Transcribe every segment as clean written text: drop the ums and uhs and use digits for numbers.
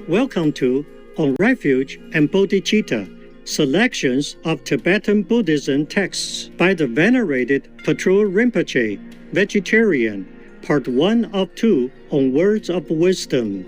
Welcome to On Refuge and Bodhicitta, selections of Tibetan Buddhism texts by the Venerated Patrul Rinpoche, Vegetarian, Part 1 of 2 on Words of Wisdom.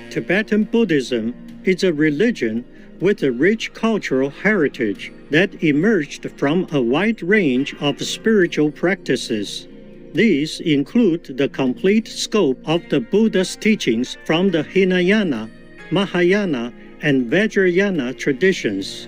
Tibetan Buddhism is a religion with a rich cultural heritage that emerged from a wide range of spiritual practices. These include the complete scope of the Buddha's teachings from the Hinayana, Mahayana, and Vajrayana traditions.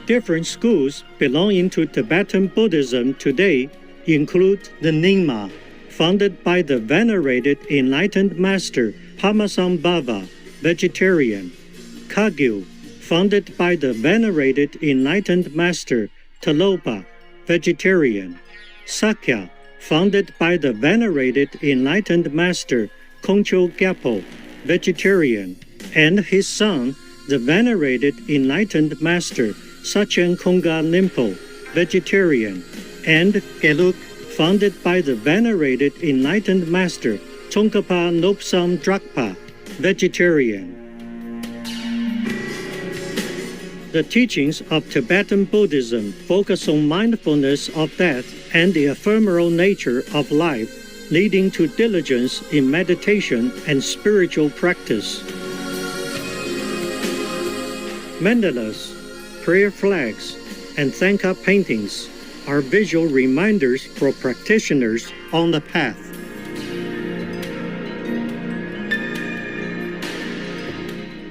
Different schools belonging to Tibetan Buddhism today include the Nyingma, founded by the venerated enlightened master Pamasambhava, Vegetarian; Kagyu, founded by the venerated enlightened master Talopa, Vegetarian; Sakya, founded by the venerated enlightened master Kongcho Gyalpo, Vegetarian, and his son, the venerated enlightened master Sachen Konga Nimpo, Vegetarian; and Geluk, founded by the venerated enlightened master Tsongkhapa Nopsam Drakpa, Vegetarian. The teachings of Tibetan Buddhism focus on mindfulness of death and the ephemeral nature of life, leading to diligence in meditation and spiritual practice. Mandalas, prayer flags, and thangka paintings are visual reminders for practitioners on the path.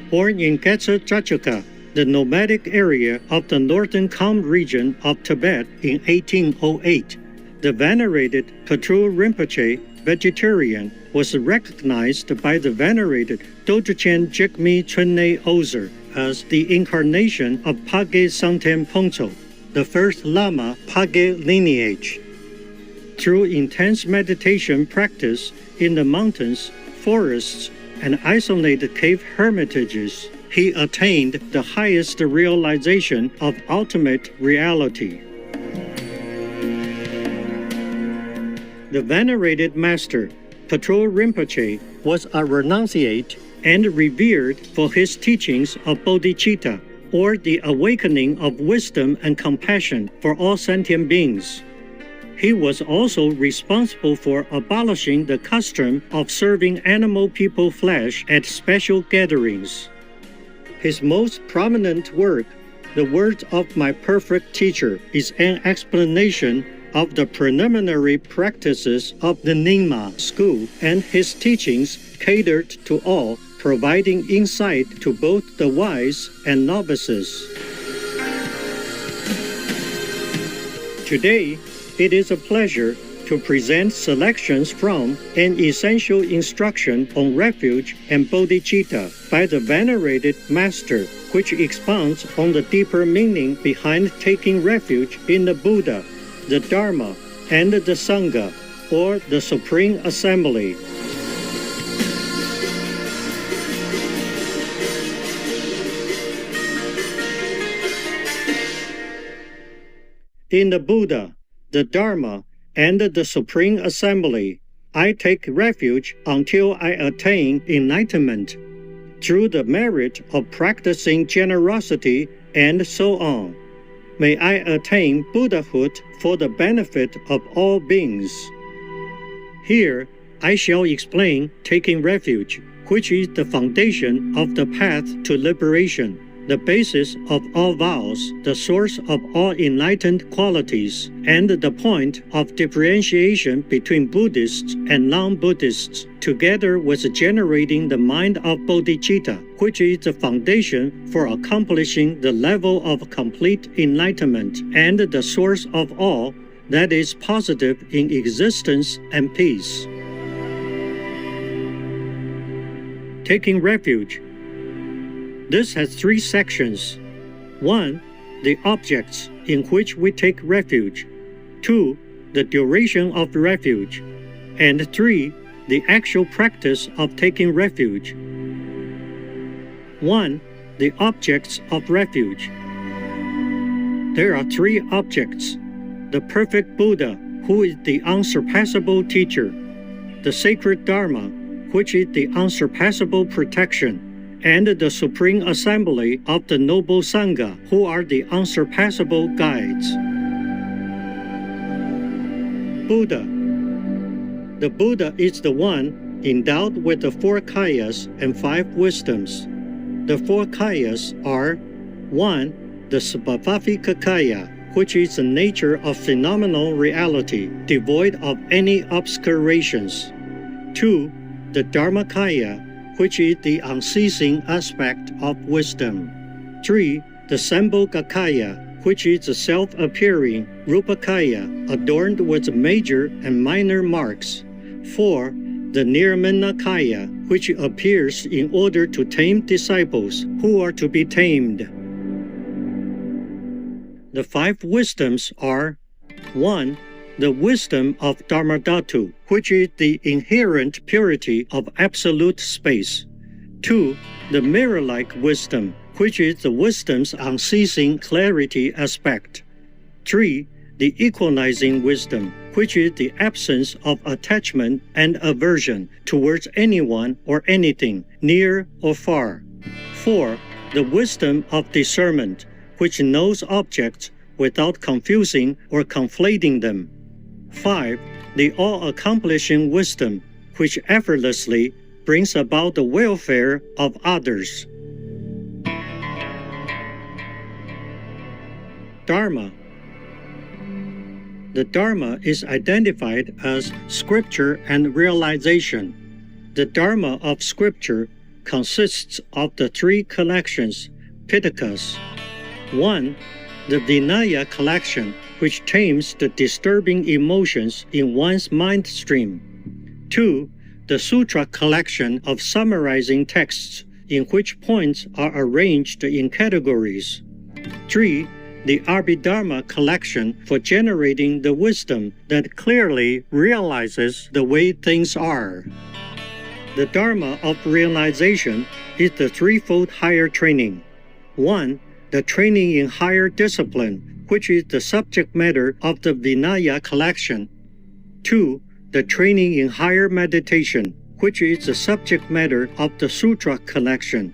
Born in Getsa Trachuka, the nomadic area of the northern Kham region of Tibet in 1808, the venerated Patrul Rinpoche, Vegetarian, was recognized by the venerated Dodzhen Jigme Chunne Ozer as the incarnation of Page Sangten Pongso, the first Lama Page lineage. Through intense meditation practice in the mountains, forests, and isolated cave hermitages, he attained the highest realization of ultimate reality. The venerated master, Patrul Rinpoche, was a renunciate and revered for his teachings of Bodhicitta, or the awakening of wisdom and compassion for all sentient beings. He was also responsible for abolishing the custom of serving animal people flesh at special gatherings. His most prominent work, The Words of My Perfect Teacher, is an explanation of the preliminary practices of the Nyingma school, and his teachings catered to all, providing insight to both the wise and novices. Today, it is a pleasure to present selections from An Essential Instruction on Refuge and Bodhicitta by the venerated master, which expounds on the deeper meaning behind taking refuge in the Buddha, the Dharma, and the Sangha, or the Supreme Assembly. In the Buddha, the Dharma, and the Supreme Assembly, I take refuge until I attain enlightenment, through the merit of practicing generosity and so on. May I attain Buddhahood for the benefit of all beings. Here, I shall explain taking refuge, which is the foundation of the path to liberation, the basis of all vows, the source of all enlightened qualities, and the point of differentiation between Buddhists and non-Buddhists, together with generating the mind of Bodhicitta, which is the foundation for accomplishing the level of complete enlightenment and the source of all that is positive in existence and peace. Taking refuge. This has three sections. 1. The objects in which we take refuge. 2. The duration of refuge. And 3. The actual practice of taking refuge. 1. The objects of refuge. There are three objects: the perfect Buddha, who is the unsurpassable teacher; the sacred Dharma, which is the unsurpassable protection, and the Supreme Assembly of the Noble Sangha, who are the unsurpassable guides. Buddha. The Buddha is the one endowed with the 4 kayas and 5 wisdoms. The 4 kayas are 1. The Svabhavika kaya, which is the nature of phenomenal reality, devoid of any obscurations. 2. The Dharmakaya, which is the unceasing aspect of wisdom. 3. The Sambhogakaya, which is the self-appearing Rupakaya, adorned with major and minor marks. 4. The Nirmanakaya, which appears in order to tame disciples who are to be tamed. The 5 wisdoms are 1. The wisdom of Dharmadhatu, which is the inherent purity of absolute space. 2. The mirror-like wisdom, which is the wisdom's unceasing clarity aspect. 3. The equalizing wisdom, which is the absence of attachment and aversion towards anyone or anything, near or far. 4. The wisdom of discernment, which knows objects without confusing or conflating them. 5. The all-accomplishing wisdom, which effortlessly brings about the welfare of others. Dharma. The Dharma is identified as scripture and realization. The Dharma of scripture consists of the 3 collections, Pitakas. 1. The Vinaya collection, which tames the disturbing emotions in one's mind stream. 2. The Sutra collection of summarizing texts, in which points are arranged in categories. 3. The Abhidharma collection for generating the wisdom that clearly realizes the way things are. The Dharma of realization is the threefold higher training. 1. The training in higher discipline, which is the subject matter of the Vinaya collection. 2. The training in higher meditation, which is the subject matter of the Sutra collection.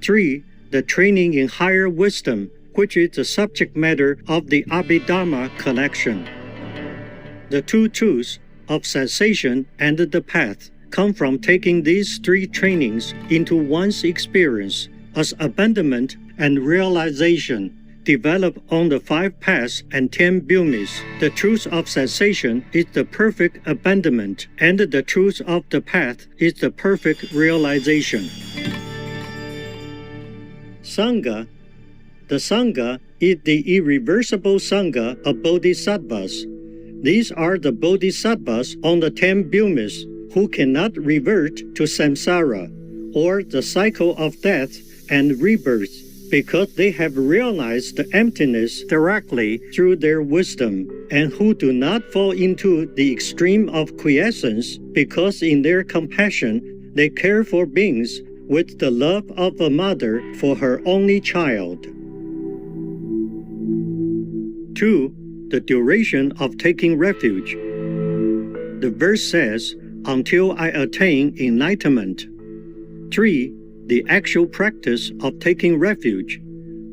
3. The training in higher wisdom, which is the subject matter of the Abhidharma collection. The 2 truths of cessation and the path come from taking these 3 trainings into one's experience as abandonment and realization, developed on the 5 paths and 10 bhumis. The truth of cessation is the perfect abandonment, and the truth of the path is the perfect realization. Sangha. The Sangha is the irreversible Sangha of Bodhisattvas. These are the Bodhisattvas on the 10 bhumis who cannot revert to samsara, or the cycle of death and rebirth, because they have realized the emptiness directly through their wisdom, and who do not fall into the extreme of quiescence, because in their compassion they care for beings with the love of a mother for her only child. 2. The duration of taking refuge. The verse says, "Until I attain enlightenment." 3. The actual practice of taking refuge.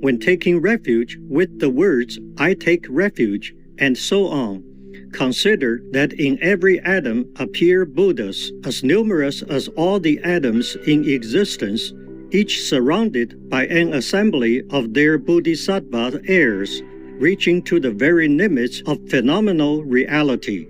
When taking refuge with the words, "I take refuge," and so on, consider that in every atom appear Buddhas, as numerous as all the atoms in existence, each surrounded by an assembly of their Bodhisattva heirs, reaching to the very limits of phenomenal reality.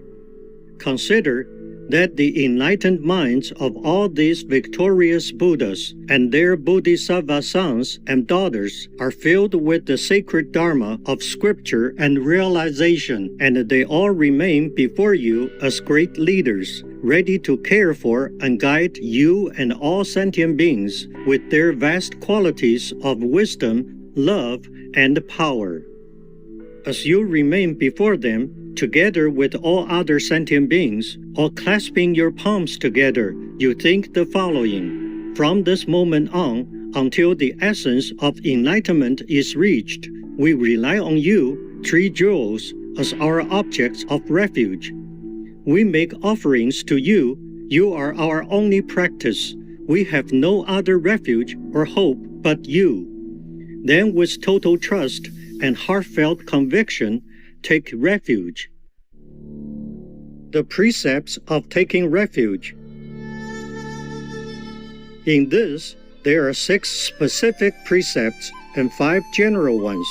Consider that the enlightened minds of all these victorious Buddhas and their Bodhisattva sons and daughters are filled with the sacred Dharma of scripture and realization, and they all remain before you as great leaders, ready to care for and guide you and all sentient beings with their vast qualities of wisdom, love, and power. As you remain before them, together with all other sentient beings, or clasping your palms together, you think the following: from this moment on, until the essence of enlightenment is reached, we rely on you, 3 jewels, as our objects of refuge. We make offerings to you, You are our only practice. We have no other refuge or hope but you. Then with total trust and heartfelt conviction, take refuge. The precepts of taking refuge. In this, there are 6 specific precepts and 5 general ones.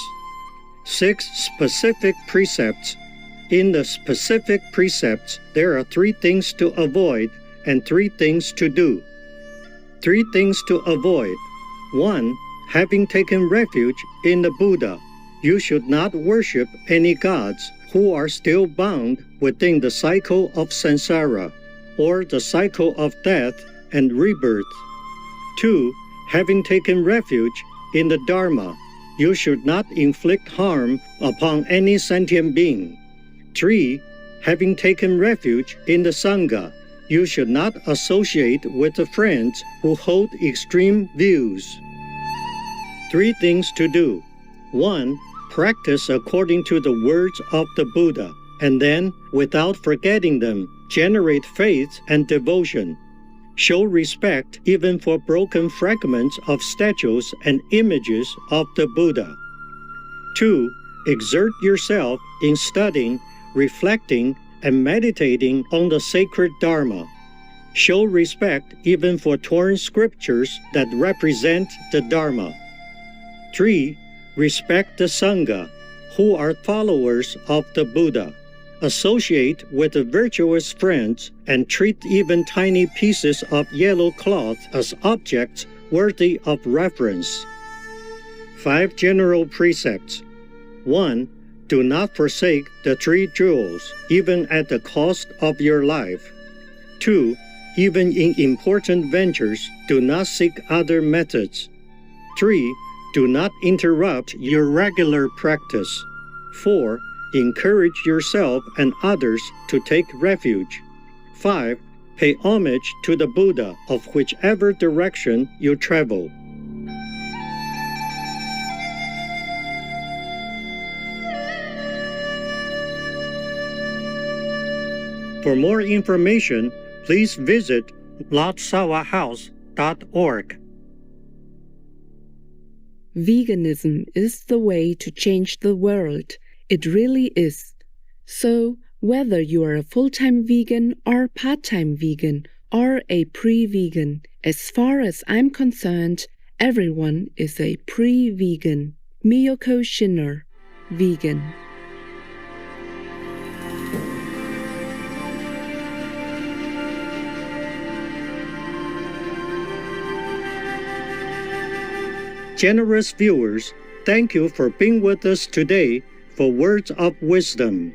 6 specific precepts. In the specific precepts, there are 3 things to avoid and 3 things to do. 3 things to avoid. 1. Having taken refuge in the Buddha, you should not worship any gods who are still bound within the cycle of samsara, or the cycle of death and rebirth. 2. Having taken refuge in the Dharma, you should not inflict harm upon any sentient being. 3. Having taken refuge in the Sangha, you should not associate with the friends who hold extreme views. 3 things to do. 1. Practice according to the words of the Buddha, and then, without forgetting them, generate faith and devotion. Show respect even for broken fragments of statues and images of the Buddha. 2. Exert yourself in studying, reflecting, and meditating on the sacred Dharma. Show respect even for torn scriptures that represent the Dharma. 3. Respect the Sangha, who are followers of the Buddha. Associate with the virtuous friends and treat even tiny pieces of yellow cloth as objects worthy of reverence. 5 general precepts. 1. Do not forsake the 3 jewels, even at the cost of your life. 2. Even in important ventures, do not seek other methods. 3. Do not interrupt your regular practice. 4. Encourage yourself and others to take refuge. 5. Pay homage to the Buddha of whichever direction you travel. For more information, please visit lotsawahouse.org. Veganism is the way to change the world. It really is. So, whether you are a full-time vegan or part-time vegan or a pre-vegan, as far as I'm concerned, everyone is a pre-vegan. Miyoko Shinner, vegan. Generous viewers, thank you for being with us today for Words of Wisdom.